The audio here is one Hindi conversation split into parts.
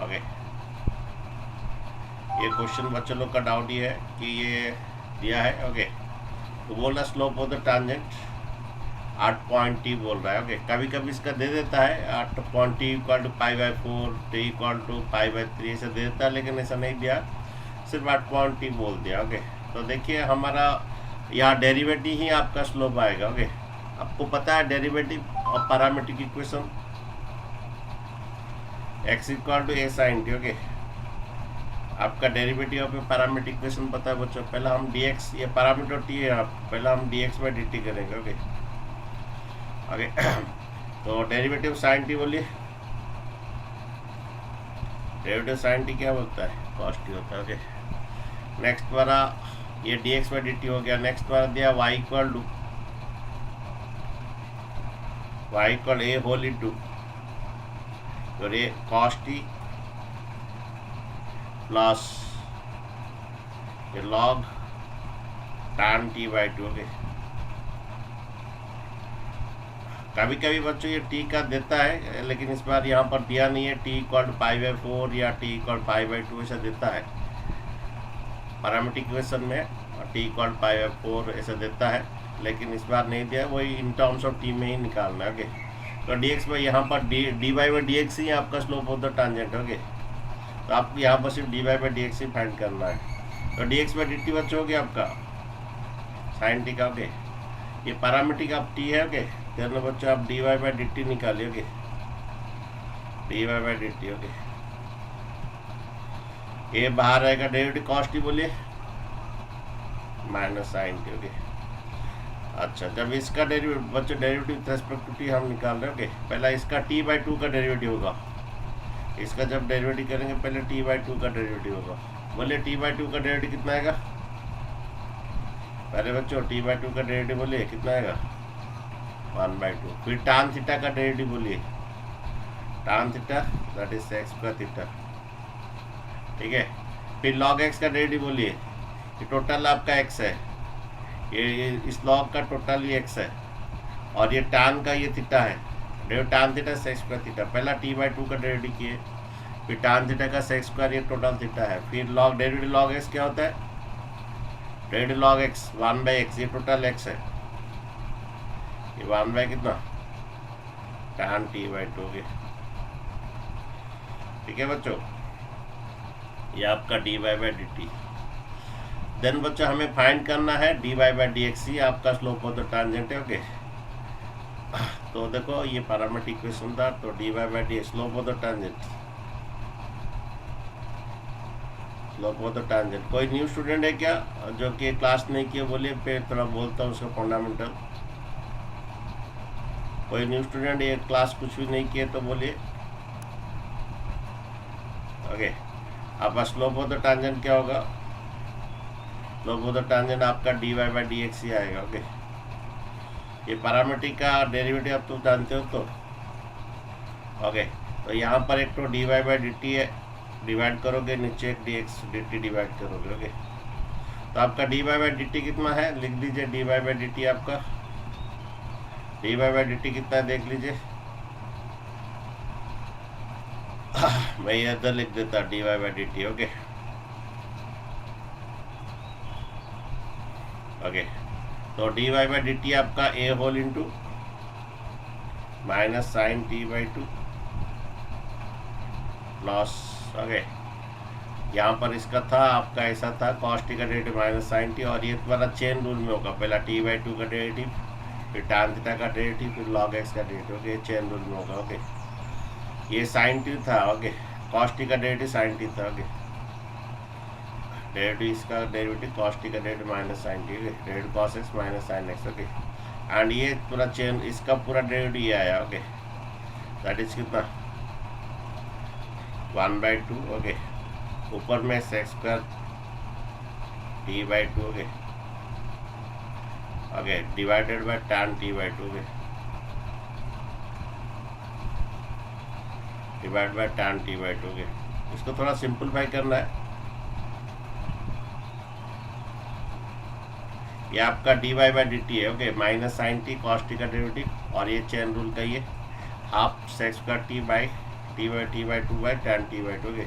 ओके, ये क्वेश्चन बच्चों लोग का डाउट ये है कि ये दिया है। ओके, तो बोल रहा slope of the tangent 8.t बोल रहा है। ओके, कभी कभी इसका दे देता है 8.t equal to π/4, t equal to π/3 ऐसा दे देता है, लेकिन ऐसा नहीं दिया, सिर्फ 8.t बोल दिया। ओके, तो देखिए हमारा यहाँ डेरिवेटिव ही आपका स्लोप आएगा। ओके, आपको पता है derivative of parametric equation x equal to a sin t। Okay, आपका डेरिवेटिव ऑफ पैरामीट्रिक इक्वेशन पता है बच्चों। पहले हम dx, ये पैरामीटर t है, पहले हम dx बाई dt करेंगे। ओके ओके, तो डेरिवेटिव साइन टी बोलिए, डेरिवेटिव साइन टी क्या बोलता है, कॉस टी होता है। ओके, नेक्स्ट वाला ये dx बाई dt हो गया। नेक्स्ट वाला दिया y equal to a whole into और ये कॉस टी प्लस ये log tan t by 2। Okay, कभी कभी बच्चों ये t का देता है, लेकिन इस बार यहाँ पर दिया नहीं है। t इक्वल टू π/4 या t इक्वल π/2 ऐसा देता है पैरामीट्रिक इक्वेशन में, और t इक्वल π/4 ऐसा देता है, लेकिन इस बार नहीं दिया। वही इन टर्म्स ऑफ t में ही निकालना है। ओके, तो dx बाई यहाँ पर dy बाई dx ही आपका slope of the tangent. Okay, तो आपको यहाँ पर सिर्फ dy by dx he find करना है। तो dx बाई dt बच्चों हो गया आपका साइन टी का। ओके, ये पैरामीट्रिक आप t है। ओके, तो बच्चों आप dy बाई dt निकालिए। Okay, dy by dt। Okay, ये बाहर रहेगा डेरिवेटिव कॉस टी बोलिए माइनस साइन टी। ओके, अच्छा, जब इसका डेरिवेटिव बच्चों डेरिवेटिव रेस्पेक्ट टू टी हम निकाल रहे हैं। ओके, पहला इसका t बाई 2 का डेरिवेटिव होगा। इसका जब डेरिवेटिव करेंगे पहले t बाई 2 का डेरिवेटिव होगा। बोलिए t बाई 2 का डेरिवेटिव कितना आएगा, पहले बच्चों t बाई 2 का डेरिवेटिव बोलिए कितना आएगा 1/2। फिर tan थीटा का डेरिवेटिव बोलिए, tan theta that is sex का थीटा। ठीक है, फिर log x का डेरिवेटिव बोलिए, ये टोटल आपका x है, ये इस log का टोटल ही x है, और ये tan का ये थीटा है, tan थीटा सेक्स का थीटा। पहला t बाई 2 का डेरिवेटिव किए, फिर tan थीटा का सेक्स स्क्वायर ये टोटल थीटा है। फिर log डेरिवेटिव log x क्या होता है, डेरिवेटिव log x 1/x, ये टोटल x है, ये 1 बाई कितना tan t बाई 2। ठीक है बच्चों, ये आपका dy बाई dt। देन बच्चों हमें फाइंड करना है dy बाई dx ही आपका स्लोप ऑफ द टांजेंट है। ओके, तो देखो ये पैरामीट्रिक इक्वेशन था, तो dy by dx slope of the tangent, slope of the tangent. कोई न्यू स्टूडेंट है क्या जो कि क्लास नहीं किया, बोलिए, फिर थोड़ा बोलता हूँ उसका फंडामेंटल। कोई न्यू स्टूडेंट ये क्लास कुछ भी नहीं किए तो बोलिए। ओके, आपका स्लोप ऑफ द टांजेंट क्या होगा, स्लोप ऑफ द टांजेंट आपका dy बाई dx ही आएगा। ओके, ये पैरामीट्रिक का डेरिवेटिव आप तो जानते हो। तो ओके, तो यहाँ पर एक तो dy बाई dt है, डिवाइड करोगे, नीचे एक dx dt डिवाइड करोगे। ओके, तो आपका dy बाई dt कितना है, लिख लीजिए dy बाई dt आपका, dy बाई dt कितना है देख लीजिए। मैं इधर लिख देता dy by dt। Okay okay, तो dy बाई dt आपका a whole into minus sine t by 2 plus. Okay, यहाँ पर इसका था आपका ऐसा था कॉस टी का डेरिवेटिव माइनस साइन टी, और ये तुम्हारा चेन रूल में होगा, पहला t बाई 2 का डेरिवेटिव, फिर tan थीटा का डेरिवेटिव, फिर log x का डेरिवेटिव। ओके, चेन रूल में होगा। ओके, ये साइन टी था। ओके, कॉस टी का डेरिवेटिव साइन टी था। ओके, डेरिवेटिव इसका डेरिवेटिव कॉस टी का derivative minus sine t, derivative cos x minus sine x. Okay, and ये पूरा चेन इसका पूरा डेरिवेटिव ये आया। ओके, दैट इज कितना 1/2। ओके, ऊपर में sec square t by 2। Okay okay, divided by tan t by 2। Okay, divide by tan t by 2। Okay, इसको थोड़ा सिंपलीफाई करना है। ये आपका dy बाई dt है। Okay, minus sine t cos t का डेरिवेटिव, और ये चेन रूल का ये half sec square t by t by two by tan t by two, okay,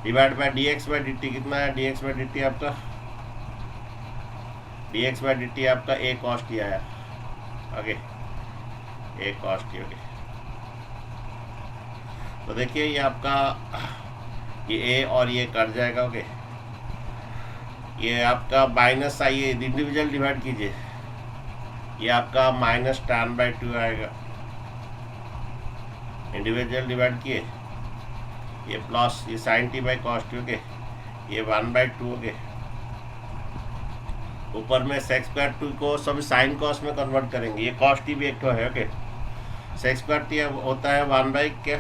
divide by d x by d T. कितना है d x by d t आपका? D x by d t आपका ए कॉस टी आया, okay, a cos t, okay. तो देखिए ये आपका ये ए और ये कट जाएगा, ओके। ये आपका माइनस आइए इंडिविजुअल डिवाइड कीजिए, ये आपका माइनस टैन बाई टू आएगा, इंडिविजुअल डिवाइड किए, ये प्लस ये sine t by cos t, okay, ये 1/2, ओके। ऊपर में सेक्स स्क्वायर टू को सब साइन कॉस में कन्वर्ट करेंगे, ये कॉस टी भी एक तो है, ओके। सेक्स स्क्वायर टी होता है 1 क्या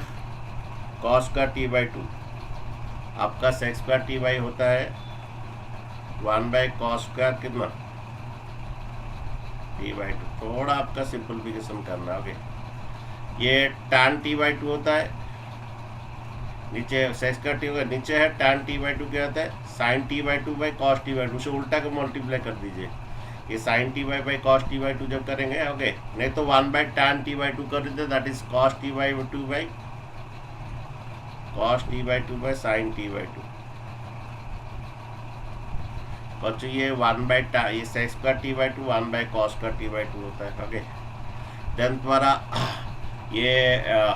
कॉस का टी बाई टू, आपका सेक्स स्क्वायर टी बाई होता है 1 कॉस स्क्वायर कितना टी बाई टू। थोड़ा आपका सिंपलिफिकेशन करना, ओके। ये टैन टी बाई टू होता है, नीचे सेक्स का टी होगा, नीचे है टैन टी बाई टू क्या होता है sine t by two by cos t by two, उसे उल्टा के मल्टीप्लाई कर दीजिए, ये sine t by cos t by two जब करेंगे, ओके। नहीं तो 1/tan टी बाई टू कर दीजिए, that is cos t by two by cos t by two by sine t by to. बच्चों ये 1/tan ये सेक्स का टी बाई टू 1 कॉस का टी बाई टू होता है, ओके। देन तुम्हारा ये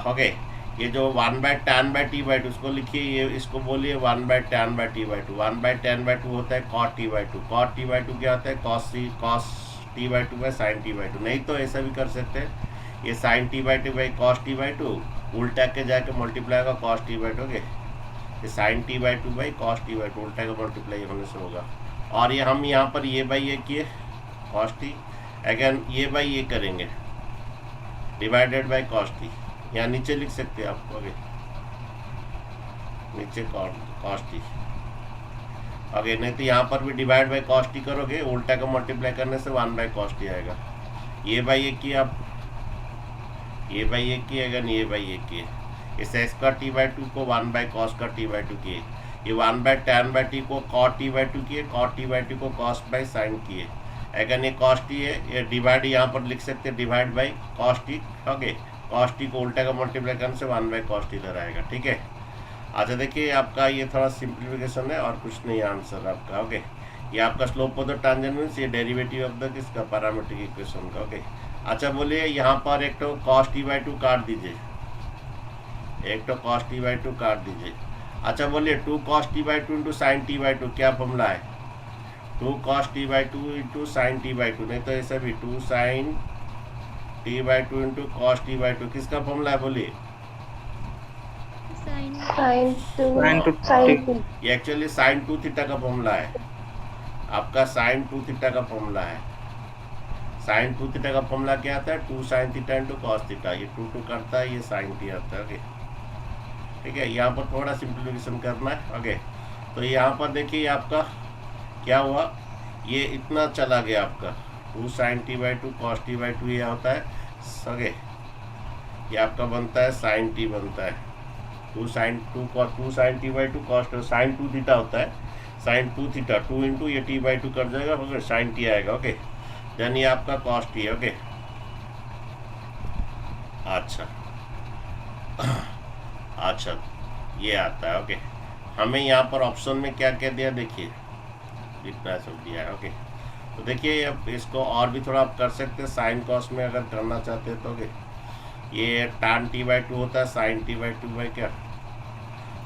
ओके, ये जो 1/tan by t by to इसको लिखिए, ये इसको बोलिए 1/tan by t by two. 1/tan by two होता है cot t by two, cot t by two क्या होता है cos t by two by sine t by two. नहीं तो ऐसा भी कर सकते हैं, ये sine t by two by cos t by two उल्टा के जाके मल्टीप्लाई होगा cos t by two, okay. ये sine t by two by cos t by two उल्टा का मल्टीप्लाई होने से होगा। और ये हम यहाँ पर ये बाई ये किए कॉस टी, अगेन ये बाई ये करेंगे डिवाइडेड बाई कॉस टी, यहाँ नीचे लिख सकते हैं आप, ओके, नीचे कॉस टी, ओके। नहीं तो यहाँ पर भी डिवाइड बाई कॉस टी करोगे, उल्टा का मल्टीप्लाई करने से 1/cos टी आएगा। ये बाई ये किए आप, ये बाई ये किए, अगेन ये बाई ये किए, इस एक्स का टी बाई टू को 1/cos का टी बाई टू किए, ये 1/tan बाई टी को cot टी बाई टू किए, cot टी बाई टू को cos बाई साइन किए, अगेन ये cos टी है, ये डिवाइड यहाँ पर लिख सकते हैं divide by cos T, okay. cos T को उल्टा का मल्टीप्लाई करने से 1/cos टी इधर आएगा, ठीक है। अच्छा देखिए आपका ये थोड़ा सिंप्लीफिकेशन है और कुछ नहीं आंसर आपका, ओके। ये आपका slope of the tangent means ये डेरिवेटिव ऑफ द किसका पैरामीट्रिक इक्वेशन का, ओके। अच्छा बोलिए यहाँ पर एक तो cos टी बाई टू काट दीजिए, एक तो cos टी बाई टू काट दीजिए। अच्छा बोलिए 2 cos t by two into sine t by two क्या फॉर्मूला है 2 cos t by two into sine t by two, नहीं तो ऐसा भी 2 sine t by two into cos t by two, किसका फॉर्मूला है बोलिए ये एक्चुअली साइन 2 थीटा का फॉर्मूला है, आपका साइन 2 थीटा का फॉर्मूला है। साइन 2 थीटा का फॉर्मूला क्या आता है 2 sine theta into cos theta, ये 2 करता है, ये साइन टी आता है, ओके, ठीक है। यहाँ पर थोड़ा सिंप्लीफिकेशन करना है, ओके। तो यहाँ पर देखिए आपका क्या हुआ, ये इतना चला गया आपका 2 sine t by two cos t by two, ये होता है, ओके। ये आपका बनता है साइन टी बनता है 2 sine t by two cos sine 2 theta होता है, साइन 2 थीटा 2 इंटू ये टी बाई टू कर जाएगा, ओके, साइन टी आएगा, ओके। देन ये आपका कॉस टी है, ओके। अच्छा ये आता है, ओके। हमें यहाँ पर ऑप्शन में क्या क्या दिया देखिए, इतना सब दिया है, ओके। तो देखिए अब इसको और भी थोड़ा आप कर सकते हैं साइन कॉस में अगर करना चाहते हैं तो, ओके। ये tan टी बाई टू होता है sine t by two by क्या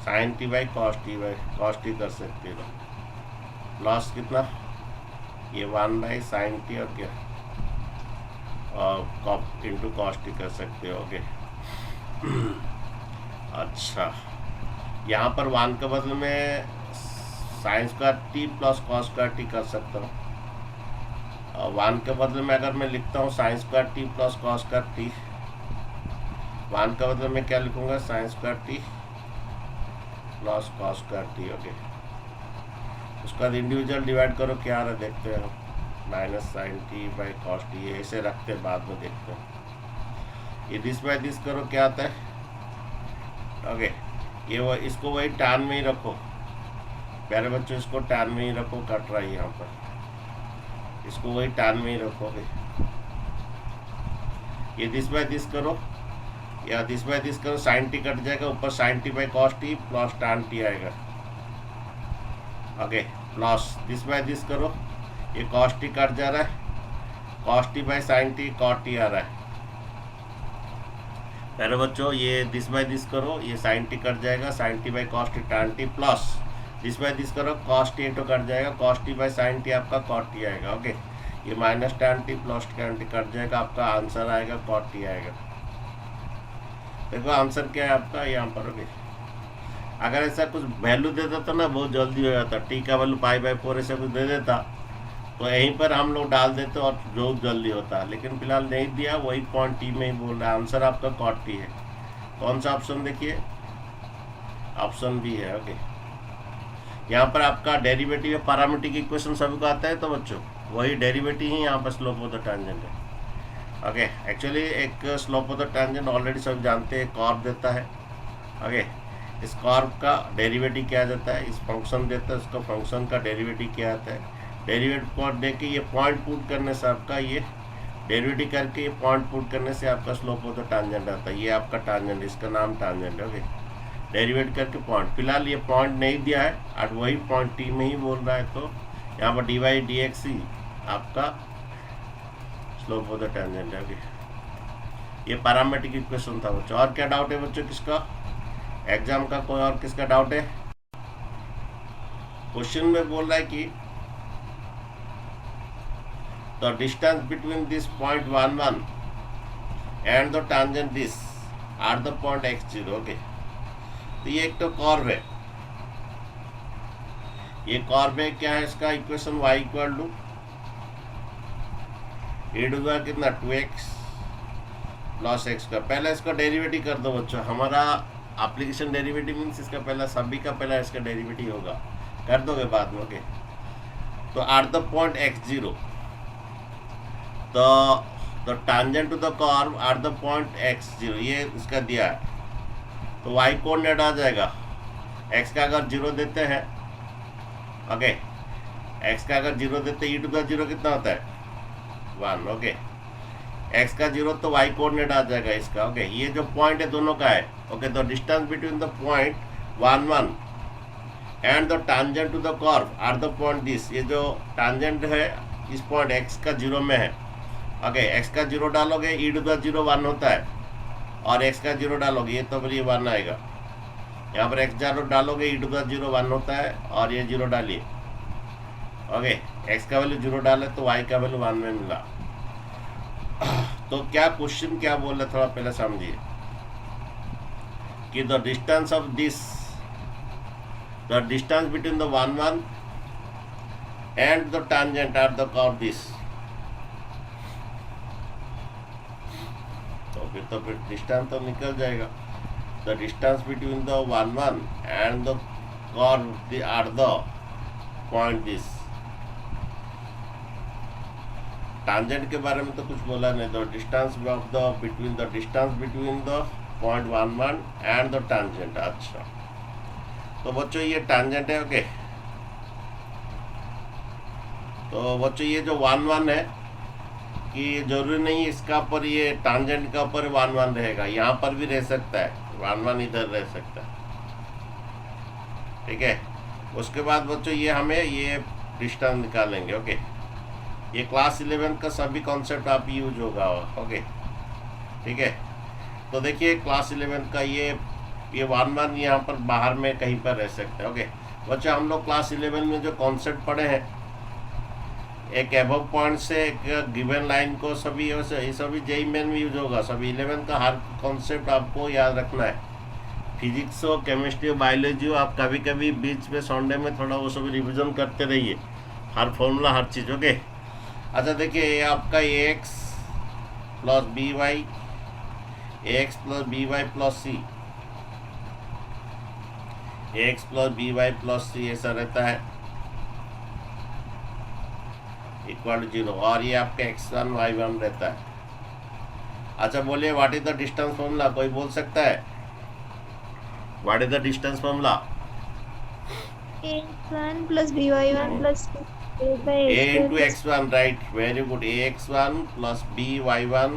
sine t by cos t कर सकते हो, प्लस कितना ये 1 साइन टी और क्या और इंटू कॉस टी कर सकते हो, ओके। अच्छा यहाँ पर 1 के बदले में sign square t plus cos square T कर सकता हूँ, और 1 के बदले में अगर मैं लिखता हूँ sine square t plus cos square t, 1 का बदले में क्या लिखूंगा sine square t plus cos square t, okay. उसका इंडिविजुअल डिवाइड करो क्या आ रहा देखते हैं, minus sine t by cos t, ऐसे रखते हैं बाद में देखते हैं। ये दिस बाई दिस करो क्या आता है, ओके। ये वो इसको वही टैन में ही रखो प्यारे बच्चों, इसको टैन में ही रखो, कट रहा है यहाँ पर, इसको वही टैन में ही रखोगे। ये दिस बाई दिस करो, या दिस बाय दिस करो, साइन टी कट जाएगा, ऊपर sine t by cos t plus tan t आएगा। Okay, plus this by this करो, ये कॉस टी कट जा रहा है, cos t by sine t cot t आ रहा है। पहले बच्चों ये दिस बाय दिस करो, ये साइन टी कट जाएगा, sine t by cos t tan t, plus this by this करो, कॉस टी इंटू कट जाएगा, cos t by sine t आपका कॉट टी आएगा। ओके, ये minus tan t plus tan t cut जाएगा, आपका आंसर आएगा कॉट टी आएगा। देखो आंसर क्या है आपका यहाँ पर। ओके, अगर ऐसा कुछ वैल्यू दे देता ना बहुत जल्दी हो जाता, टी का वैल्यू पाई बाई 4 ऐसा कुछ दे देता तो यहीं पर हम लोग डाल देते और बहुत जल्दी होता, लेकिन फिलहाल नहीं दिया, वही पॉइंट टी में ही बोल रहा है। आंसर आपका कॉट टी है। कौन सा ऑप्शन देखिए, ऑप्शन बी है। ओके, यहाँ पर आपका डेरिवेटिव या पैरामीट्रिक इक्वेशन सभी को आता है, तो बच्चों वही डेरिवेटिव ही यहाँ पर स्लोप ऑफ द टैंजेंट है। ओके, एक्चुअली एक slope of the tangent already सब जानते हैं, कर्व देता है। ओके, इस कर्व का डेरिवेटिव क्या जाता है, इस फंक्शन देता है, उसका फंक्शन का डेरिवेटिव क्या आता है। डेरिवेटिव पॉइंट दे के ये पॉइंट पुट करने से आपका ये डेरिवेटिव करके ये पॉइंट पुट करने से आपका स्लोप ऑफ द टैंजेंट आता है। ये आपका टैंजेंट, इसका नाम टैंजेंट है। ओके, डेरिवेट करके पॉइंट, फिलहाल ये पॉइंट नहीं दिया है और वही पॉइंट टी में ही बोल रहा है, तो यहाँ पर डी वाई डी एक्स ही आपका स्लोप ऑफ द टैंजेंट है। ओके, ये पैरामीट्रिक इक्वेशन था बच्चों। और क्या डाउट है बच्चों किसका, एग्जाम का कोई और किसका डाउट है। क्वेश्चन में बोल रहा है कि the distance between this point 1 1 and the tangent this are the point x0। Okay, तो ये एक तो कर्व है, ये कर्व है, क्या है इसका equation y equal to a to the कितना 2x प्लस x का। पहले इसका डेरिवेटिव कर दो बच्चों, हमारा एप्लीकेशन डेरिवेटिव मीन्स इसका पहला सभी का पहला इसका डेरिवेटिव होगा, कर दोगे बाद में। ओके, तो at the point x0 the tangent to the curve at the point x0, ये इसका दिया है, तो y कोऑर्डिनेट आ जाएगा। x का अगर 0 देते हैं, ओके, x का अगर 0 देते e टू द 0 कितना होता है 1। ओके, x का 0 तो y कोऑर्डिनेट आ जाएगा इसका। ओके, ये जो पॉइंट है दोनों का है। Okay, the distance between the point 1 1 and the tangent to the curve at the point this, ये जो टैंजेंट है इस पॉइंट x का 0 में है। ओके, x का 0 डालोगे e टू द 0 1 होता है, और x का 0 डालोगे ये तो बोलिए 1 आएगा। यहाँ पर x 0 डालोगे e टू द 0 1 होता है, और ये 0 डालिए। ओके, x का वैल्यू 0 डाले तो y का वैल्यू 1 में मिला। तो क्या क्वेश्चन क्या बोल रहे थोड़ा पहले समझिए कि the distance of this, the distance between the 1 1 and the tangent at the curve this, तो फिर डिस्टेंस तो निकल जाएगा। The distance between the 1 1 and the curve at the point this, tangent के बारे में तो कुछ बोला नहीं, the distance of the between the point 1 1 and the tangent. अच्छा, तो बच्चों ये टैंजेंट है। ओके, तो बच्चों ये जो 1 1 है कि जरूरी नहीं इसका पर ये टैंजेंट का ऊपर 1 1 रहेगा, यहाँ पर भी रह सकता है 1 1 इधर रह सकता है। ठीक है, उसके बाद बच्चों ये हमें ये डिस्टेंस निकालेंगे। ओके, ये क्लास 11 का सभी कॉन्सेप्ट आप यूज होगा। ओके, ठीक है, तो देखिए क्लास 11 का ये 1 1 यहाँ पर बाहर में कहीं पर रह सकते हैं। ओके बच्चों, हम लोग क्लास 11 में जो कॉन्सेप्ट पढ़े हैं, एक एबव पॉइंट से एक गिवन लाइन को सभी ये सभी जेई मेन में यूज होगा। सभी 11 का हर कॉन्सेप्ट आपको याद रखना है। फिजिक्स हो, केमिस्ट्री हो, बायोलॉजी हो, आप कभी कभी बीच में संडे में थोड़ा वो सभी रिविजन करते रहिए, हर फॉर्मूला हर चीज़। ओके, अच्छा देखिए ये आपका ax plus b y, ax plus b y plus c, ax plus b y plus c ऐसा रहता है इक्वल 0, और ये आपका x1 y1 रहता है। अच्छा बोलिए what is the distance formula, कोई बोल सकता है what is the distance formula? ax1 plus by1 plus a into x1, right, very good, ax1 plus by1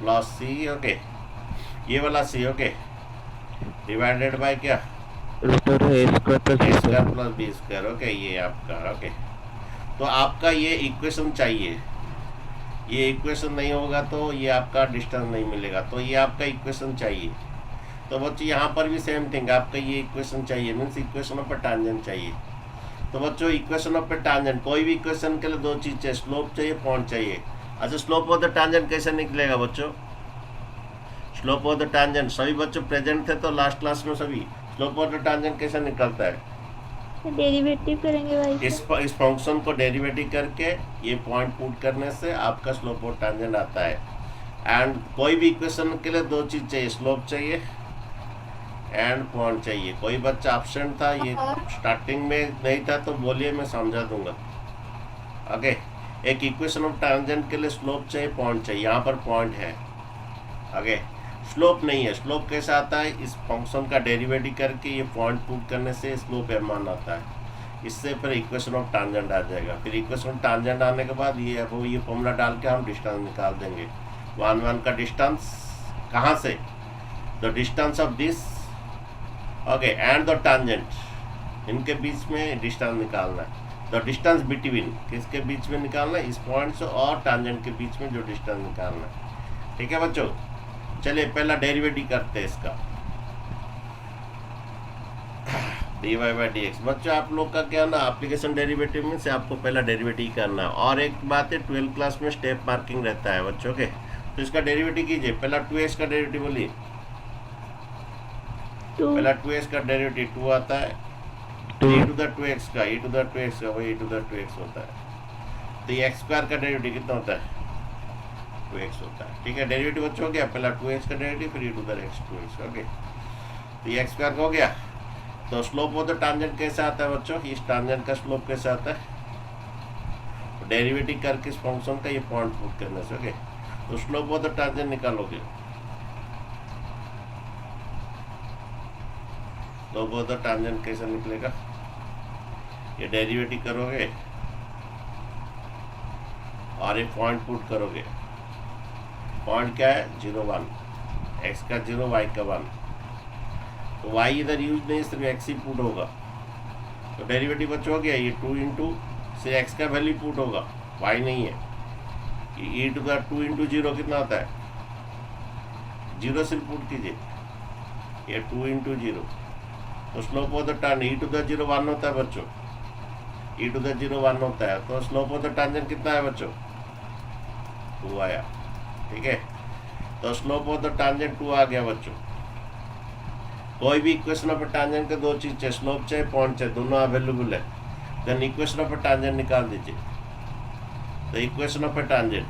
plus c। okay, ये वाला सी, ओके, डिवाइडेड बाय क्या, root over a square plus a b square square. Plus b square, okay, ये आपका, ओके। तो आपका ये इक्वेशन चाहिए, ये इक्वेशन नहीं होगा तो ये आपका डिस्टेंस नहीं मिलेगा, तो ये आपका इक्वेशन चाहिए। तो बच्चों यहाँ पर भी सेम थिंग, आपका ये इक्वेशन चाहिए, means equation of a tangent चाहिए। तो बच्चों इक्वेशन ऑफ अ टांजेंट, कोई भी इक्वेशन के लिए दो चीज़ चाहिए, स्लोप चाहिए, पॉइंट चाहिए। अच्छा, स्लोप ऑफ द टांजेंट कैसे निकलेगा बच्चों? स्लोप ऑफ द टांजेंट, सभी बच्चों प्रेजेंट थे तो लास्ट क्लास में सभी, स्लोप ऑफ द टांजेंट कैसे निकलता है? डेरिवेटिव करेंगे भाई इस फंक्शन को डेरिवेटिव करके ये पॉइंट पुट करने से आपका स्लोप ऑफ टांजेंट आता है। एंड कोई भी इक्वेशन के लिए दो चीज़ चाहिए, स्लोप चाहिए एंड पॉइंट चाहिए। कोई बच्चा एब्सेंट था, ये स्टार्टिंग में नहीं था तो बोलिए, मैं समझा दूंगा। ओके, एक इक्वेशन ऑफ टांजेंट के लिए स्लोप चाहिए, पॉइंट चाहिए, यहाँ पर पॉइंट है। ओके, स्लोप नहीं है। स्लोप कैसे आता है? इस फंक्शन का डेरिवेटिव करके ये पॉइंट पुट करने से स्लोप एम मान आता है। इससे फिर इक्वेशन ऑफ टांजेंट आ जाएगा। फिर इक्वेशन ऑफ टांजेंट आने के बाद ये फॉर्मूला डाल के हम डिस्टेंस निकाल देंगे। 1 का डिस्टेंस कहाँ से? The distance of this, okay, and the tangent, इनके बीच में डिस्टेंस निकालना है। द डिस्टेंस बिटवीन, किसके बीच में निकालना है? इस पॉइंट से और टांजेंट के बीच में जो डिस्टेंस निकालना है। ठीक है बच्चों, चलिए पहला डेरिवेटिव करते हैं इसका, dy बाई डी एक्स। बच्चों आप लोग का क्या ना, एप्लीकेशन डेरिवेटिव में से आपको पहला डेरिवेटिव करना है। और एक बात है, 12th क्लास में स्टेप मार्किंग रहता है बच्चों के, तो इसका डेरिवेटिव कीजिए। पहला 2x का डेरिवेटिव बोलिए। पहला 2x का डेरिवेटिव 2 आता है, e टू द 2x का, e टू द 2x का, वही e टू द 2x होता है। तो ये x स्क्वायर का डेरिवेटिव कितना होता है? 2x होता है। ठीक है, डेरिवेटिव बच्चों हो गया, पहला 2x का डेरिवेटिव, फिर e to the x 2x, okay. तो ये x स्क्वायर का हो गया। तो स्लोप ऑफ द टांजेंट कैसे आता है बच्चों? इस टांजेंट का स्लोप कैसे आता है? डेरिवेटिव करके इस फंक्शन का ये पॉइंट पुट करने से, ओके। तो स्लोप ऑफ द टांजेंट निकालोगे, स्लोप ऑफ द टांजेंट कैसे निकलेगा? ये डेरिवेटिव करोगे और ये पॉइंट पुट करोगे। पॉइंट क्या है? 0 1, x का 0, y का 1। तो y इधर यूज नहीं, सिर्फ x ही पुट होगा। तो डेरिवेटिव बच्चों हो गया, ये 2 इंटू से x का वैल्यू पुट होगा, y नहीं है। ये e टू द 2 इंटू 0 कितना आता है? 0 सिर्फ पुट कीजिए, ये 2 इंटू 0। तो slope of the tangent, e to the 0 1 होता है बच्चों, e टू द 0 1 होता है। तो स्लोप ऑफ द टांजेंट कितना है बच्चों? 2 आया। ठीक है, तो स्लोप ऑफ द टांजेंट 2 आ गया बच्चों। कोई भी इक्वेशन ऑफ टांजेंट के दो चीज चाहिए, स्लोप चाहिए, पॉइंट चाहिए, दोनों अवेलेबल है। देन इक्वेशन ऑफ टांजेंट निकाल दीजिए। तो इक्वेशन ऑफ टांजेंट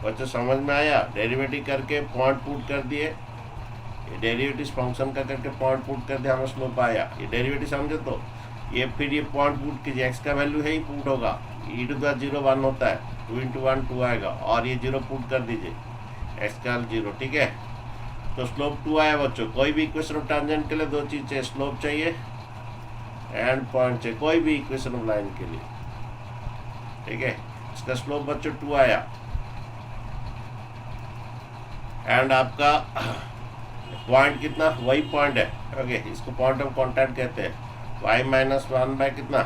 बच्चों समझ में आया? डेरिवेटिव करके पॉइंट पुट कर दिए, डेरिवेटिव फंक्शन का करके पॉइंट पुट कर दिया, हमें स्लोप आया। ये डेरिवेटिव समझे? तो ये फिर ये पॉइंट पुट कीजिए, एक्स का वैल्यू है ही पुट होगा, e टू द 0 1 होता है, 2 इंटू 1 2 आएगा, और ये 0 पुट कर दीजिए, एक्स का 0। ठीक है, तो स्लोप 2 आया बच्चों। कोई भी इक्वेशन ऑफ टांजेंट के लिए दो चीज चाहिए, स्लोप चाहिए एंड पॉइंट चाहिए, कोई भी इक्वेशन ऑफ लाइन के लिए। ठीक है, इसका स्लोप बच्चों 2 आया। एंड आपका पॉइंट कितना? वही पॉइंट है, ओके। इसको पॉइंट ऑफ कॉन्टैक्ट कहते हैं। y माइनस 1 बाय कितना?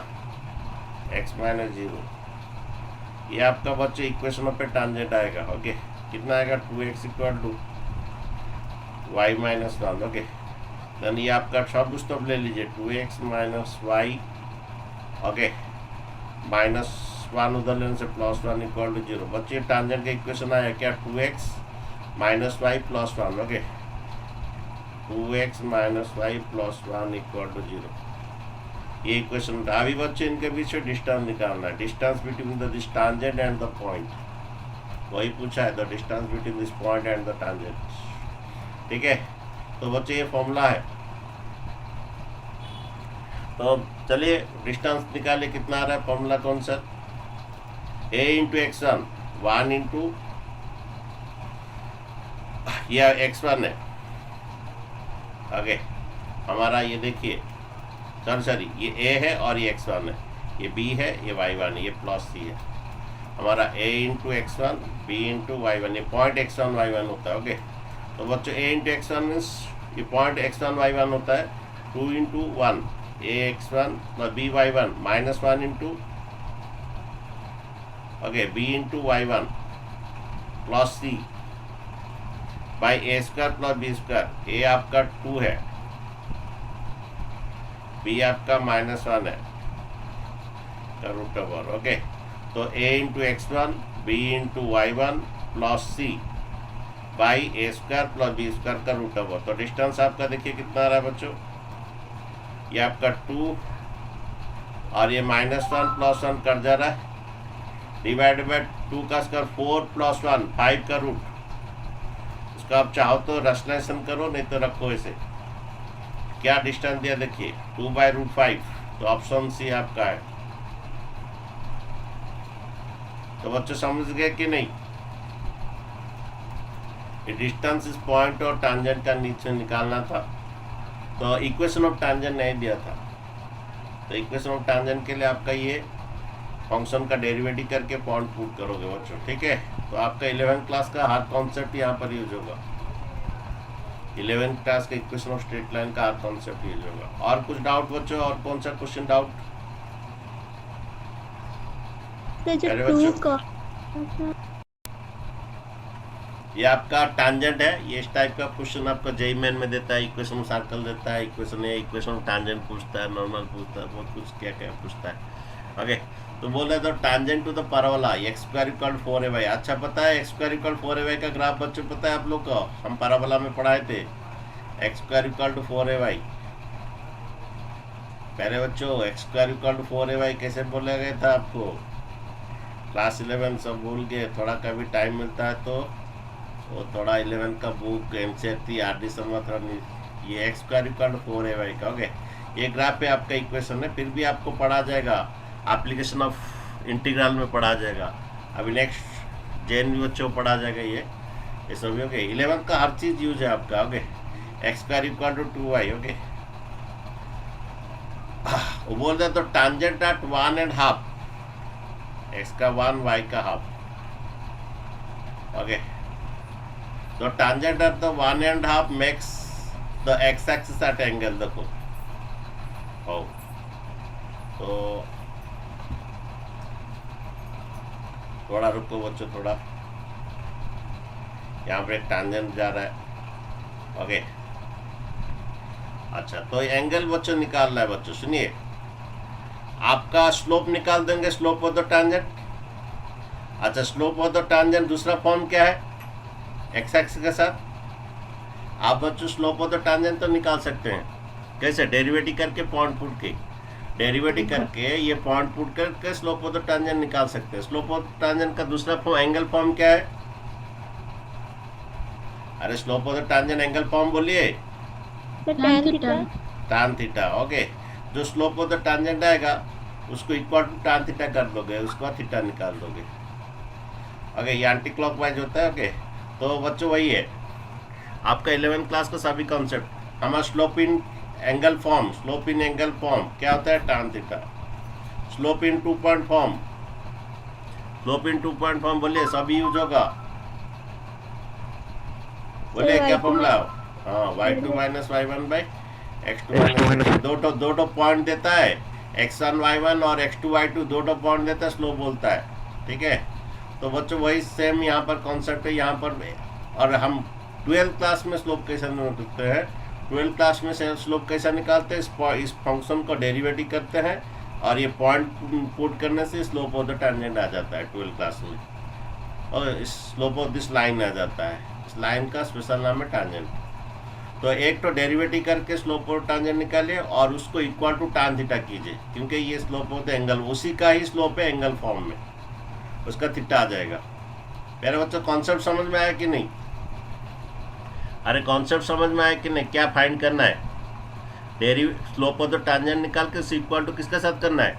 x minus 0। ये आपका बच्चे इक्वेशन ऑफ टांजेंट आएगा, ओके। कितना आएगा? 2x equal to y minus 1, okay. Then ये आपका सब कुछ तो ले लीजिए, 2x minus y, okay, minus 1 उधर लेने से प्लस 1 इक्वल टू 0। बच्चे टांजेंट का इक्वेशन आया क्या? 2x minus y plus 1, okay. 2x minus y plus 1 equal to 0। ये इक्वेशन था। अभी बच्चे इनके बीच में डिस्टेंस निकालना है, distance between the this tangent and the point. वही पूछा है, the distance between this point and the tangent. ठीक है, तो बच्चे ये फॉर्मूला है। तो चलिए डिस्टेंस निकालिए, कितना आ रहा है? फॉर्मूला कौन सा? a इंटू x1, 1 इंटू यह x1 है, ओके। हमारा ये देखिए, सॉरी ये a है और ये x1 है, ये b है, ये y1 है, ये प्लस c है। हमारा a into x one b into y one, ये पॉइंट x1 y1 होता है। ओके, तो बच्चों a into x one means ये पॉइंट x1 y1 होता है 2 into one a x1 plus b y1 minus one into okay b into y1 plus c by a square plus b square. A आपका 2 है, बी आपका -1 है का रूट ओवर। ओके, तो a into x one b into y one plus c by a square plus b square का रूट ओवर। तो डिस्टेंस आपका देखिए कितना आ रहा है बच्चों, ये आपका 2 और ये -1 प्लस 1 कट जा रहा है, डिवाइड बाई 2 का स्क्वायर 4 प्लस 1 5 का रूट। इसका आप चाहो तो रेशनलाइजेशन करो, नहीं तो रखो इसे। क्या डिस्टेंस दिया देखिए 2/√5, तो ऑप्शन सी आपका है। तो बच्चों समझ गए कि नहीं, डिस्टेंस इस पॉइंट और टैंजेंट का नीचे निकालना था। तो इक्वेशन ऑफ टैंजेंट नहीं दिया था, तो इक्वेशन ऑफ टैंजेंट के लिए आपका ये फंक्शन का डेरिवेटिव करके पॉइंट पुट करोगे बच्चों, ठीक है। तो आपका 11th क्लास का हर कॉन्सेप्ट यहाँ पर यूज होगा, 11th क्लास का इक्वेशन ऑफ स्ट्रेट लाइन का हर कॉन्सेप्ट यूज होगा। और कुछ डाउट बच्चों, और कौन सा क्वेश्चन डाउट? तो जो अरे 2 बच्चों, का ये आपका टैंजेंट है। ये इस टाइप का क्वेश्चन आपका जेई मेन में देता है, इक्वेशन सर्कल देता है, इक्वेशन टैंजेंट पूछता है, नॉर्मल पूछता है, बहुत कुछ क्या क्या पूछता है। ओके, तो बोल रहे तो tangent to the parabola x square equal 4ay। अच्छा पता है एक्स स्क्वायर इक्वल 4ay का ग्राफ बच्चों पता है आप लोग को, हम पैराबोला में पढ़ाए थे x square equal to 4ay। पहले बच्चों x square equal to 4ay कैसे बोला गया था आपको, क्लास 11 सब भूल गए। थोड़ा कभी टाइम मिलता है तो वो थोड़ा 11 का बुक एमसीआरटी आरडी शर्मा थोड़ा, ये x square equal to 4ay का। ओके, ये ग्राफ पे आपका इक्वेशन है, फिर भी आपको पढ़ा जाएगा एप्लीकेशन ऑफ इंटीग्रल में पढ़ा जाएगा। अभी नेक्स्ट जेन बच्चों पढ़ा जाएगा ये सब। ओके, 11 का हर चीज यूज है आपका। Okay, x square equal to 2y। Okay, वो बोल रहे तो टैंजेंट एट 1.5, एक्स का 1 y का हाफ। ओके, तो tangent at the 1.5 makes the x axis at angle. देखो ओ, तो थोड़ा रुको बच्चों, थोड़ा यहाँ पर एक टैंजेंट जा रहा है। ओके, अच्छा तो एंगल बच्चों निकाल रहा है बच्चों, सुनिए आपका स्लोप निकाल देंगे, स्लोप ऑफ द टैंजेंट। अच्छा, स्लोप ऑफ द टैंजेंट दूसरा फॉर्म क्या है, एक्स एक्सिस के साथ। आप बच्चों स्लोप ऑफ द टैंजेंट तो निकाल सकते हैं, कैसे, डेरिवेटिव करके पॉइंट पुट के, डेरिवेटिव करके ये पॉइंट पुट करके स्लोप ऑफ द टैंजेंट निकाल सकते हैं। स्लोप ऑफ द टैंजेंट का दूसरा फॉर्म एंगल फॉर्म क्या है, अरे slope of the tangent angle form बोलिए, tan theta. tan theta. Okay, जो स्लोप ऑफ द टैंजेंट आएगा उसको इक्वल टू tan थीटा कर दोगे, उसके बाद थीटा निकाल दोगे। ओके, ये एंटी क्लॉकवाइज होता है। ओके, तो बच्चों वही है आपका 11th क्लास का सभी कॉन्सेप्ट। हमारा स्लोप इन एंगल फॉर्म, स्लोप इन एंगल फॉर्म क्या होता है, tan थीटा। स्लोप इन 2 पॉइंट फॉर्म, स्लोप इन 2 पॉइंट फॉर्म बोलिए, सभी यूज होगा, बोलिए क्या फॉर्मूला। हाँ, y2 minus y1 by x2 minus, दो पॉइंट देता है, x1 y1 और x2 y2 दो पॉइंट देता है, स्लोप बोलता है, ठीक है। तो बच्चों वही सेम यहाँ पर कॉन्सेप्ट है यहाँ पर। और हम 12th क्लास में स्लोप कैसे निकालते हैं, 12th क्लास में स्लोप कैसा निकालते हैं, इस फंक्शन को डेरिवेटिव करते हैं और ये पॉइंट पुट करने से स्लोप ऑफ द टैंजेंट आ जाता है 12th क्लास में, और स्लोप ऑफ दिस लाइन आ जाता है। इस लाइन का स्पेशल नाम है टैंजेंट। तो एक तो डेरिवेटिव करके स्लोप ऑफ टैंजेंट निकालिए और उसको इक्वल टू tan थीटा कीजिए, क्योंकि ये स्लोप ऑफ द एंगल उसी का ही स्लोप है एंगल फॉर्म में, उसका थीटा आ जाएगा। मेरे बच्चों कॉन्सेप्ट समझ में आया कि नहीं, अरे कॉन्सेप्ट समझ में आया कि नहीं, क्या फाइंड करना है, स्लोप ऑफ द टैंजेंट निकाल के इक्वल टू किसके साथ करना है,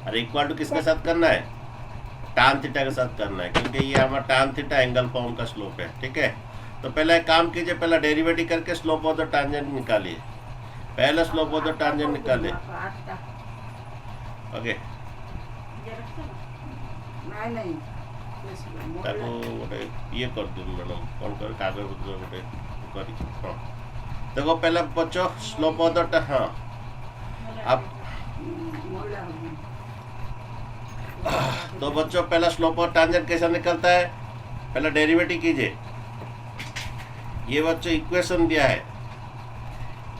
अरे इक्वल टू किसके साथ करना है, tan थीटा के साथ करना है, क्योंकि ये हमारा tan थीटा एंगल फॉर्म का स्लोप है, ठीक है। तो पहले एक काम कीजिए, पहले डेरिवेटिव करके स्लोप ऑफ द टैंजेंट निकालिए, पहले स्लोप ऑफ द टैंजेंट निकालिए। ओके, ନାଇଁ ନାଇଁ ତାକୁ ଗୋଟେ ଇଏ କରିଦିଅନ୍ତୁ ମ୍ୟାଡ଼ାम, କ'ଣ କରି କାଗଜ ଗୋଟେ କରିକି। ହଁ देखो पहले बच्चों स्लोप ऑफ द हाँ अब ମହିଳା तो बच्चों पहला स्लोप ऑफ टांजेंट कैसा निकलता है, पहला डेरिवेटिव कीजिए। ये बच्चों इक्वेशन दिया है,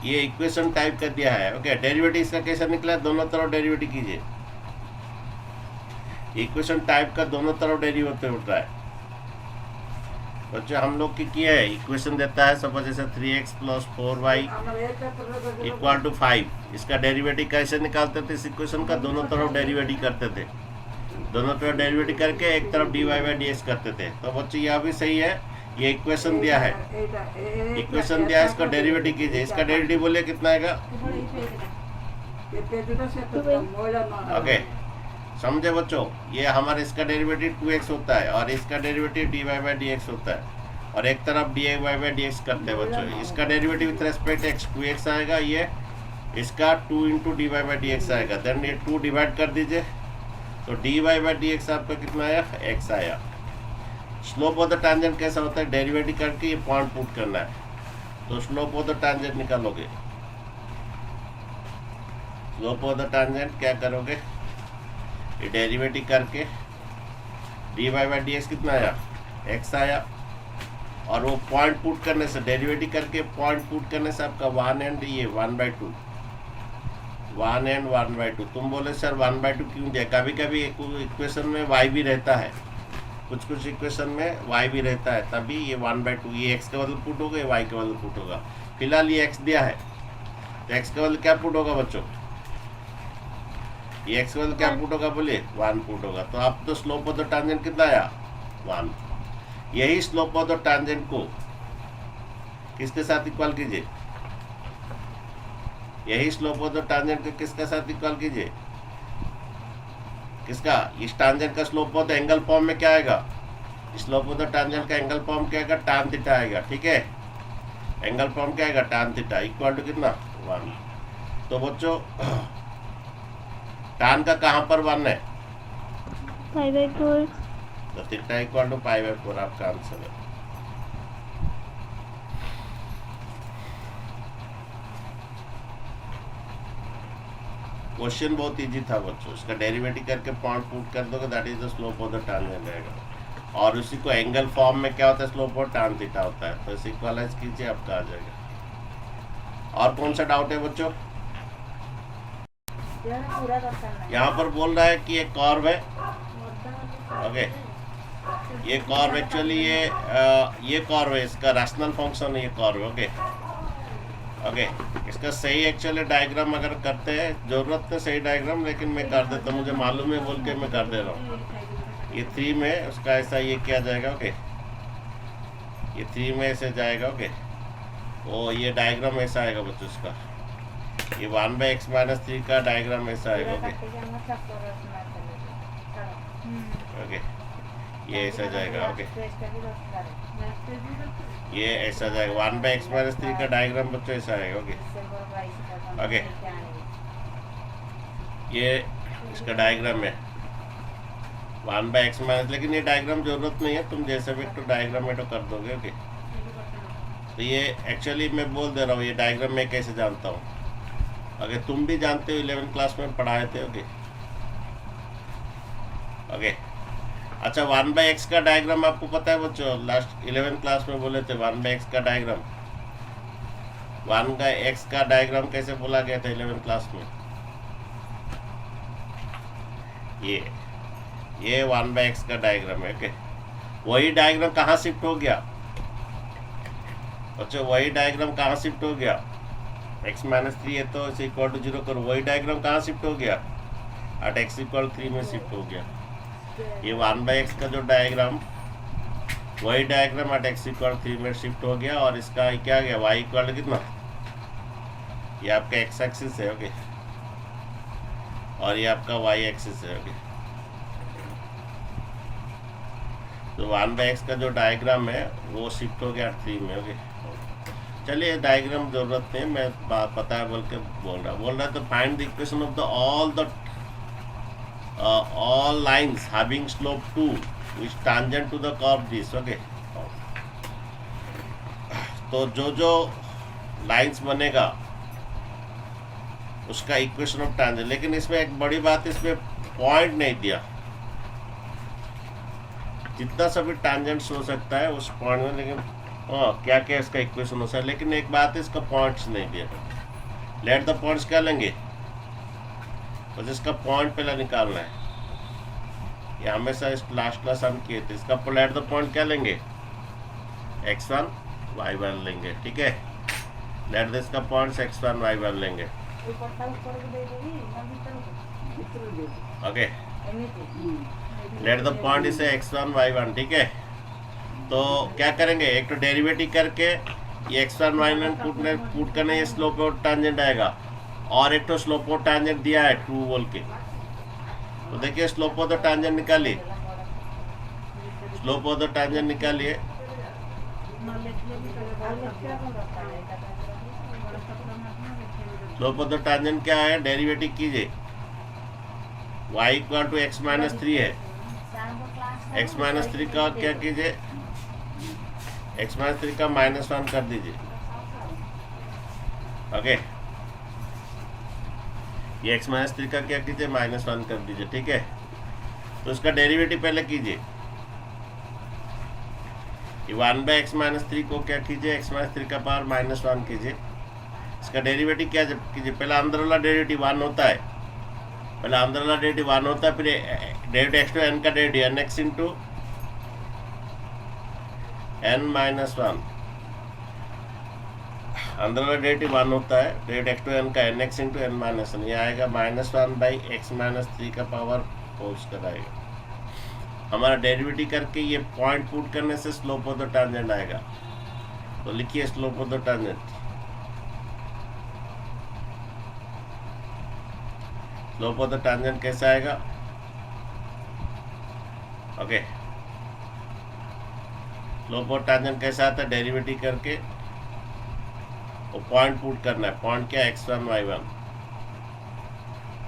ये इक्वेशन टाइप कर दिया है। ओके, डेरिवेटिव इसका कैसा निकला है, दोनों तरफ डेरिवेटिव कीजिए। इक्वेशन टाइप का दोनों तरफ डेरिवेटिव होता है बच्चों। हम लोग की किया है, इक्वेशन देता है सपोज जैसे 3x + 4y = 5। इसका डेरिवेटिव कैसे निकालते थे, इस इक्वेशन का दोनों तरफ डेरिवेटिव करते थे, दोनों तरफ डेरिवेटिव करके एक तरफ dy/dx करते थे। तो बच्चों यह भी सही है, ये इक्वेशन दिया है, इक्वेशन दिया है, इसका डेरिवेटिव कीजिए। इसका डेरिवेटिव बोलिए कितना आएगा। ओके समझे बच्चों, ये हमारे इसका डेरिवेटिव 2x होता है और इसका डेरिवेटिव dy/dx होता है और एक तरफ dy/dx करते हैं बच्चों। इसका derivative with respect x 2x आएगा, ये इसका 2 × dy/dx आएगा। देन ये 2 डिवाइड कर दीजिए तो dy/dx आपका कितना आया, x आया। स्लोप ऑफ द टांजेंट कैसा होता है, डेरिवेटिव करके ये पॉइंट पुट करना है। तो स्लोप ऑफ द टांजेंट निकालोगे, स्लोप ऑफ द टांजेंट क्या करोगे, ये डेरिवेटिव करके dy/dx कितना आया, x आया। और वो पॉइंट पुट करने से, डेरिवेटिव करके पॉइंट पुट करने से आपका 1 एंड ये 1/2, 1 एंड 1/2। तुम बोले सर 1/2 क्यों दिया, कभी कभी इक्वेशन में y भी रहता है, कुछ कुछ इक्वेशन में y भी रहता है, तभी ये 1/2, ये x के बदले पुट होगा, ये y के बदले पुट होगा। फिलहाल ये x दिया है तो x के बदले क्या पुट होगा बच्चों, ये x के बदले क्या पुट होगा, बोलिए 1 पुट होगा। तो आप तो स्लोप ऑफ द टांजेंट कितना आया, 1। यही स्लोप ऑफ द टांजेंट को किसके साथ इक्वल कीजिए, यही स्लोप ऑफ द टांजेंट को किसके साथ इक्वल कीजिए, किसका, इस टांजेंट का slope of the angle form में क्या आएगा, स्लोप ऑफ द टांजेंट का एंगल फॉर्म क्या आएगा, tan थीटा आएगा। ठीक है, एंगल फॉर्म क्या आएगा, tan थीटा इक्वल टू कितना, 1। तो बच्चों tan का कहाँ पर 1 है, 5/4। तो थीटा इक्वल टू π/4 आपका आंसर है। क्वेश्चन बहुत इजी था बच्चों, इसका डेरिवेटिव करके पॉइंट पुट कर दोगे, that is the slope of the tangent रहेगा। और उसी को एंगल फॉर्म में क्या होता है, स्लोप ऑफ tan थीटा होता है। तो इसे इक्वलाइज कीजिए, आपका आ जाएगा। और कौन सा डाउट है बच्चों, यहाँ पर बोल रहा है कि ये कर्व है। ओके, ये कर्व एक्चुअली ये कर्व है, इसका रैशनल फंक्शन है ये कर्व। ओके ओके, इसका सही एक्चुअली डायग्राम अगर करते हैं, जरूरत है सही डायग्राम, लेकिन मैं कर देता हूँ, मुझे मालूम है बोल के मैं कर दे रहा हूँ। ये 3 में उसका ऐसा ये किया जाएगा। ओके, ये 3 में ऐसे जाएगा। ओके, तो ये डायग्राम ऐसा आएगा बच्चों, इसका ये 1/x-3 का डायग्राम ऐसा आएगा। ओके ओके, ये ऐसा जाएगा। ओके, ये ऐसा जाएगा, 1/x-3 का डायग्राम बच्चों ऐसा आएगा। ओके ओके, ये इसका डायग्राम है 1/x-, लेकिन ये डायग्राम जरूरत नहीं है, तुम जैसे भी तो डायग्राम में तो कर दोगे। ओके, तो ये एक्चुअली मैं बोल दे रहा हूँ, ये डायग्राम मैं कैसे जानता हूँ, अगर तुम भी जानते हो, 11th क्लास में पढ़ाए थे। ओके ओके, अच्छा 1/x का डायग्राम आपको पता है बच्चों, लास्ट 11th क्लास में बोले थे 1/x का डायग्राम, 1/x का डायग्राम कैसे बोला गया था 11th क्लास में, ये 1/x का डायग्राम है। ओके, वही डायग्राम कहाँ शिफ्ट हो गया बच्चों, वही डायग्राम कहाँ शिफ्ट हो गया, x-3 है तो इसे इक्वल टू 0 करो, वही डायग्राम कहाँ शिफ्ट हो गया, एट x = 3 में शिफ्ट हो गया। ये 1/x का जो डायग्राम, वही डायग्राम एट x = 3 में शिफ्ट हो गया। और इसका क्या गया, y = कितना, ये आपका x एक्सिस है। ओके, और ये आपका y एक्सिस है। ओके, तो 1/x का जो डायग्राम है वो शिफ्ट हो गया 3 में। ओके, चलिए डायग्राम जरूरत नहीं, मैं बात पता है बोल के बोल रहा है। तो find the equation of the all lines having slope 2 which tangent to the curve this. Okay, तो जो जो लाइंस बनेगा उसका इक्वेशन ऑफ टैंजेंट। लेकिन इसमें एक बड़ी बात, इसमें पॉइंट नहीं दिया। जितना सभी टैंजेंट्स हो सकता है उस पॉइंट में, लेकिन क्या क्या इसका इक्वेशन हो सकता है, लेकिन एक बात है, इसका पॉइंट्स नहीं दिया। लेट द पॉइंट्स क्या लेंगे, बस इसका पॉइंट पहले निकालना है। ये हमेशा इस लास्ट क्लास हम किए थे। इसका लेट द पॉइंट क्या लेंगे, x1 y1 लेंगे। ठीक है, लेट द इसका पॉइंट्स x1 y1 लेंगे। ओके, लेट द पॉइंट इसे x1 y1। ठीक है, तो क्या करेंगे, एक तो डेरिवेटिव करके ये x1 y1 पुट करने ये स्लोप और टैंजेंट आएगा, और एक तो स्लोप और टैंजेंट दिया है 2 बोल के। तो देखिए स्लोप ऑफ द टैंजेंट निकालिए, स्लोप ऑफ द टैंजेंट निकालिए। स्लोप ऑफ द टैंजेंट क्या है, डेरिवेटिव कीजिए। y equal to x minus 3 है, x माइनस 3 का क्या कीजिए, x माइनस 3 का -1 कर दीजिए। ओके, ये x माइनस 3 का क्या कीजिए, -1 कर दीजिए। ठीक है, तो इसका डेरिवेटिव पहले कीजिए। ये 1/x माइनस 3 को क्या कीजिए, x माइनस 3 का पावर -1 कीजिए। इसका डेरिवेटिव क्या कीजिए, पहले अंदर वाला डेरिवेटिव 1 होता है, पहले अंदर वाला डेरिवेटिव 1 होता है, फिर डेरिवेटिव x टू n का डेरिवेटिव nx इंटू n-1। अंदर वाला डेरिवेटिव 1 होता है, डेरिवेटिव x टू n का nx इंटू n-1, ये आएगा -1/x माइनस 3 का पावर होल्स कराएगा। हमारा डेरिवेटिव करके ये पॉइंट पुट करने से स्लोप ऑफ द टैंजेंट आएगा। तो लिखिए slope of the tangent. Slope of the tangent कैसा आएगा, ओके, स्लोप ऑफ टैंजेंट कैसा आता है, डेरिवेटिव करके वो पॉइंट पुट करना है। पॉइंट क्या, x1 y1,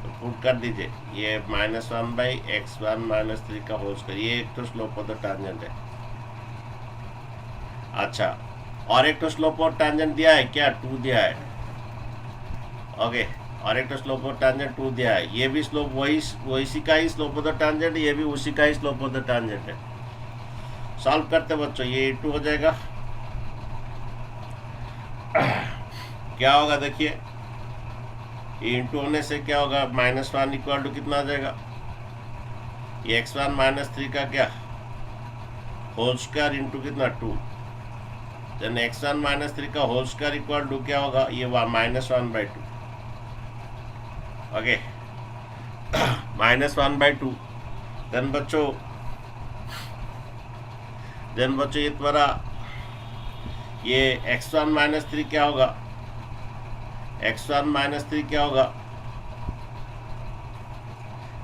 तो पुट कर दीजिए। ये -1/x1 माइनस 3 का होल स्क्वायर, ये एक तो स्लोप ऑफ द टैंजेंट है। अच्छा, और एक तो स्लोप ऑफ टैंजेंट दिया है क्या, 2 दिया है। ओके, और एक तो स्लोप ऑफ टैंजेंट 2 दिया है। ये भी स्लोप वही का ही स्लोप ऑफ द टैंजेंट, ये भी उसी का ही स्लोप ऑफ द टैंजेंट है। सॉल्व करते बच्चों, ये इंटू हो जाएगा। क्या होगा देखिए, ये इंटू होने से क्या होगा, -1 इक्वल टू कितना आ जाएगा, ये x1 माइनस 3 का क्या होल स्क्वायर इंटू कितना 2, देन x1 माइनस 3 का होल स्क्वायर इक्वल टू क्या होगा, ये -1/2। ओके, -1/2। देन बच्चों ये तुम्हारा ये x1 माइनस 3 क्या होगा, x1 माइनस 3 क्या होगा,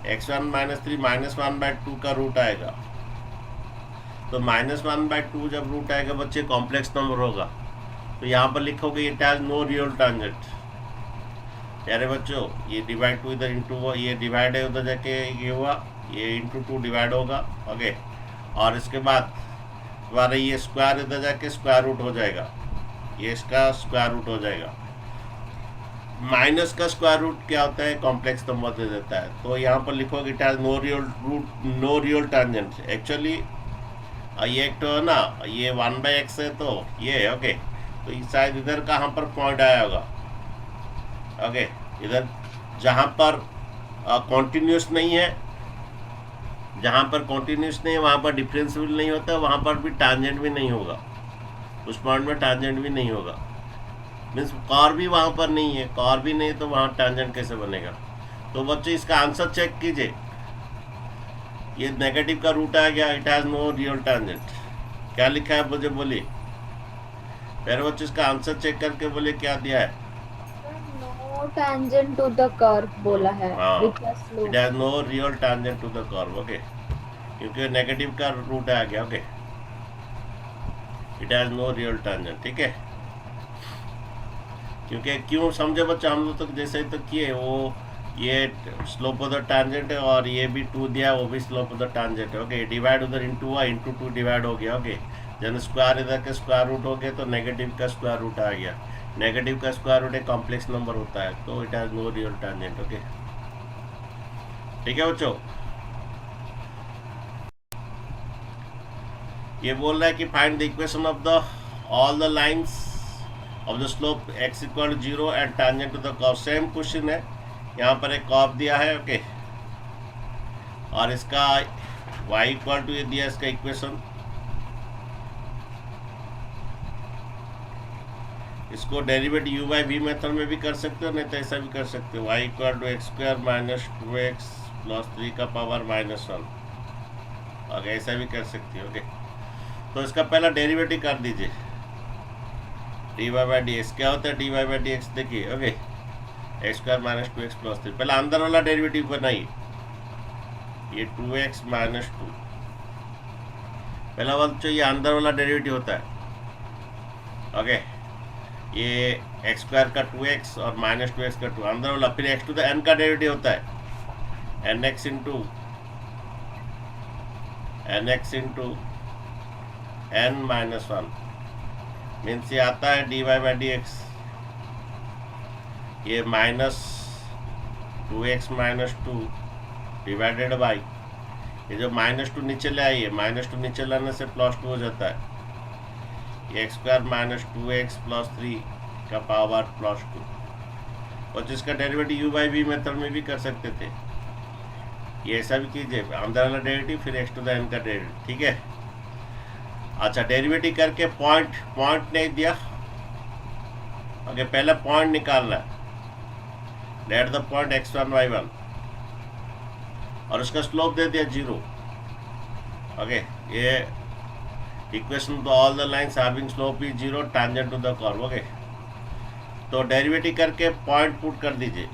x1 माइनस 3 -1/2 का रूट आएगा। तो -1/2 जब रूट आएगा बच्चे कॉम्प्लेक्स नंबर होगा, तो यहाँ पर लिखोगे it has no real tangent. यारे बच्चों, ये डिवाइड 2 इधर इंटू, ये डिवाइड है उधर जाके ये हुआ, ये इंटू 2 डिवाइड होगा। ओके, और इसके बाद तुम्हारा ये स्क्वायर इधर जाके स्क्वायर रूट हो जाएगा, ये इसका स्क्वायर रूट हो जाएगा। माइनस का स्क्वायर रूट क्या होता है, कॉम्प्लेक्स नंबर दे देता है। तो यहाँ पर लिखोगे it has no real tangent. Actually ये एक तो है ना, ये 1/x है, तो ये ओके, तो शायद इधर कहाँ पर पॉइंट आया होगा। ओके, इधर जहाँ पर कॉन्टिन्यूस नहीं है, जहाँ पर कॉन्टिन्यूस नहीं है वहाँ पर डिफरेंशियल नहीं होता, वहाँ पर भी टैंजेंट भी नहीं होगा, उस पॉइंट में टैंजेंट भी नहीं होगा। मीन्स कॉर भी वहाँ पर नहीं है, कॉर भी नहीं तो वहाँ टैंजेंट कैसे बनेगा। तो बच्चे इसका आंसर चेक कीजिए, ये नेगेटिव का रूट आ गया, it has no real tangent. क्या लिखा है मुझे बोलिए, पहले बच्चे इसका आंसर चेक करके बोलिए क्या दिया है। No tangent to the curve बोला है, it has no real tangent to the curve. Okay, क्योंकि नेगेटिव का रूट आ गया। Okay, it has no real tangent. ठीक है, क्योंकि क्यों समझे बच्चा, हम लोग तो जैसे ही तो किए वो ये स्लोप ऑफ द टांजेंट है और ये भी 2 दिया, वो भी स्लोप ऑफ द टांजेंट है। ओके, डिवाइड उधर इंटू हुआ, इंटू 2 डिवाइड हो गया। ओके, जब स्क्वायर इधर के स्क्वायर रूट हो गए तो नेगेटिव का स्क्वायर रूट आ गया। नेगेटिव का स्क्वायर रूट एक कॉम्प्लेक्स नंबर होता है, तो it has no real tangent. Okay, ठीक है बच्चों। ये बोल रहा है कि find the equation of the all the lines of the slope x equal to 0 and tangent to the curve. Same question है, यहाँ पर एक कर्व दिया है। ओके, और इसका y इक्वल टू ये दिया, इसका इक्वेशन। इसको derivative u by v method में भी कर सकते हो, नहीं तो ऐसा भी कर सकते हो, y equal to x square minus 2x plus 3 का पावर -1। ओके, ऐसा भी कर सकते हो। ओके, तो इसका पहला डेरिवेटिव कर दीजिए, d y by d x. क्या होता है d y by d x? देखिए, okay, x square minus 2x plus 3। पहला अंदर वाला डेरिवेटिव बनाइए, ये 2x माइनस 2। पहला वाला जो ये अंदर वाला डेरिवेटिव होता है। ओके, ये एक्स स्क्वायर का 2x और माइनस 2x का 2 अंदर वाला। फिर x टू द n का डेरिवेटिव होता है nx into n minus 1 means ये आता है d y by d x. ये minus 2x minus 2 divided by, ये जो -2 नीचे ले आई है, -2 नीचे लाने से +2 हो जाता है। ये x square minus 2x plus 3 का पावर +2। और जिसका derivative u by v method में भी कर सकते थे। ये ऐसा भी कीजिए, अंदर वाला डेरिवेटिव फिर x टू द n का डेरिवेटिव। ठीक है, अच्छा, डेरिवेटिव करके पॉइंट नहीं दिया। ओके, पहले पॉइंट निकालना है, let the point x1 y1, और उसका स्लोप दे दिया 0। ओके, ये इक्वेशन तो all the lines having slope is 0 tangent to the curve. Okay, तो डेरिवेटिव करके पॉइंट पुट कर दीजिए,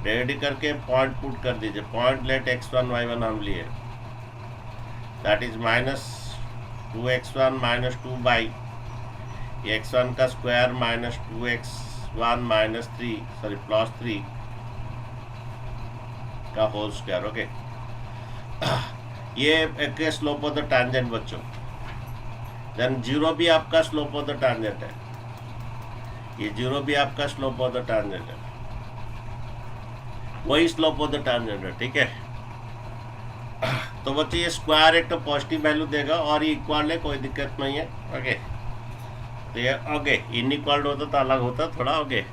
डेरिवेटिव करके पॉइंट पुट कर दीजिए। पॉइंट लेट x1 y1 हम लिए, that is -2x1 minus 2 by x1 का square minus 2x1 minus 3 sorry plus 3 का होल स्क्वायर। ओके, ये एक स्लोप ऑफ द टैंजेंट बच्चों। देन 0 भी आपका स्लोप ऑफ द टैंजेंट है, ये 0 भी आपका स्लोप ऑफ द टैंजेंट है, वही स्लोप ऑफ द टैंजेंट है। ठीक है, तो बच्चे ये स्क्वायर एक तो पॉजिटिव वैल्यू देगा और ये इक्वल है, कोई दिक्कत नहीं है। ओके, तो ये ओके इनइक्वल होता तो अलग होता थोड़ा। ओके,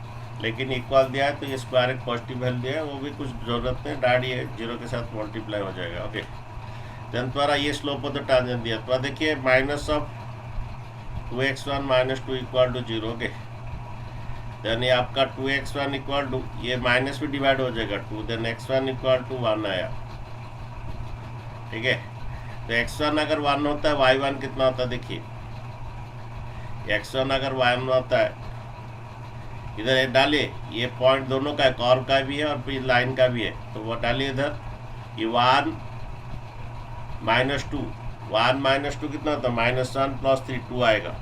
लेकिन इक्वल दिया है तो ये स्क्वायर एक पॉजिटिव वैल्यू दिया है, वो भी कुछ जरूरत नहीं, डायरेक्ट ये 0 के साथ मल्टीप्लाई हो जाएगा। ओके, देन तुम्हारा ये स्लोप ऑफ द टैंजेंट दिया, तो देखिए minus of 2x1 minus 2 equal to 0। Okay, then ये आपका 2x1 इक्वल टू, ये माइनस भी डिवाइड हो जाएगा 2, देन x1 इक्वल टू 1 आया। ठीक है, तो x1 अगर 1 होता है, y1 कितना होता है? देखिए, x1 अगर 1 होता है, इधर ये डालिए, ये पॉइंट दोनों का है, कर्व का भी है और फिर लाइन का भी है, तो वो डालिए इधर। ये 1 माइनस 2, 1 माइनस 2 कितना होता है? -1 प्लस 3 2 आएगा।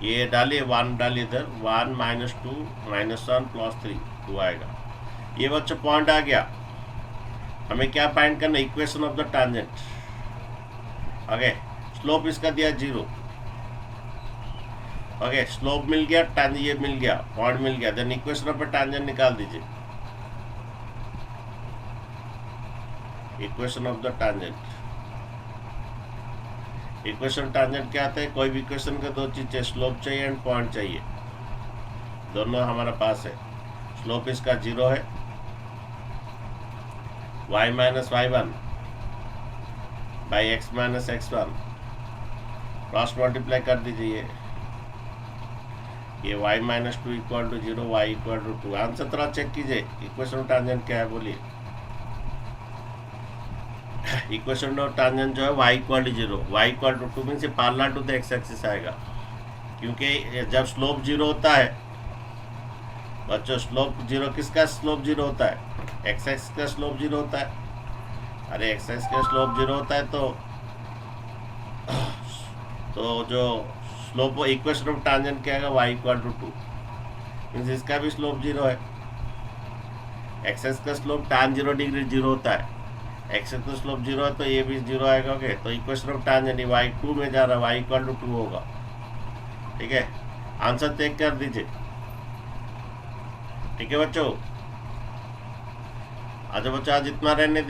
ये डालिए, 1 डालिए इधर, 1 माइनस 2 -1 प्लस 3 2 आएगा। ये बच्चों पॉइंट आ गया। हमें क्या फाइंड करना? Equation of the tangent. Okay, slope इसका दिया 0। ओके, स्लोप मिल गया, टैंजेंट ये मिल गया, पॉइंट मिल गया, then equation of the tangent निकाल दीजिए। Equation of the tangent, equation tangent क्या आता है? कोई भी इक्वेशन का दो चीज चाहिए, स्लोप चाहिए एंड पॉइंट चाहिए, दोनों हमारे पास है। स्लोप इसका 0 है, y minus y1 by x minus x1, cross multiply कर दीजिए। ये y minus 2 equal to 0, y equal to 2। Answer थोड़ा चेक कीजिए, इक्वेशन टैंजेंट क्या है बोलिए। इक्वेशन ऑफ टैंजेंट जो है y equal to 0, y equal to 2 means parallel to the x axis आएगा, क्योंकि जब स्लोप 0 होता है बच्चों, स्लोप 0, किसका स्लोप 0 होता है? x एक्सिस का स्लोप 0 होता है। अरे x एक्सिस का स्लोप 0 होता है तो जो स्लोप इक्वेशन ऑफ टैंजेंट क्या आएगा? y इक्वल टू 2 मीन्स इसका भी स्लोप 0 है। एक्सेस का स्लोप tan 0 डिग्री 0 होता है। एक्सेस का स्लोप 0 है तो ये भी 0 आएगा। ओके, तो इक्वेशन ऑफ टेंजेंट y2 में जा रहा है, y इक्वल टू 2 होगा। ठीक है, आंसर चेक कर दीजिए। ठीक है बच्चों, अच्छा बच्चों आज इतना रहने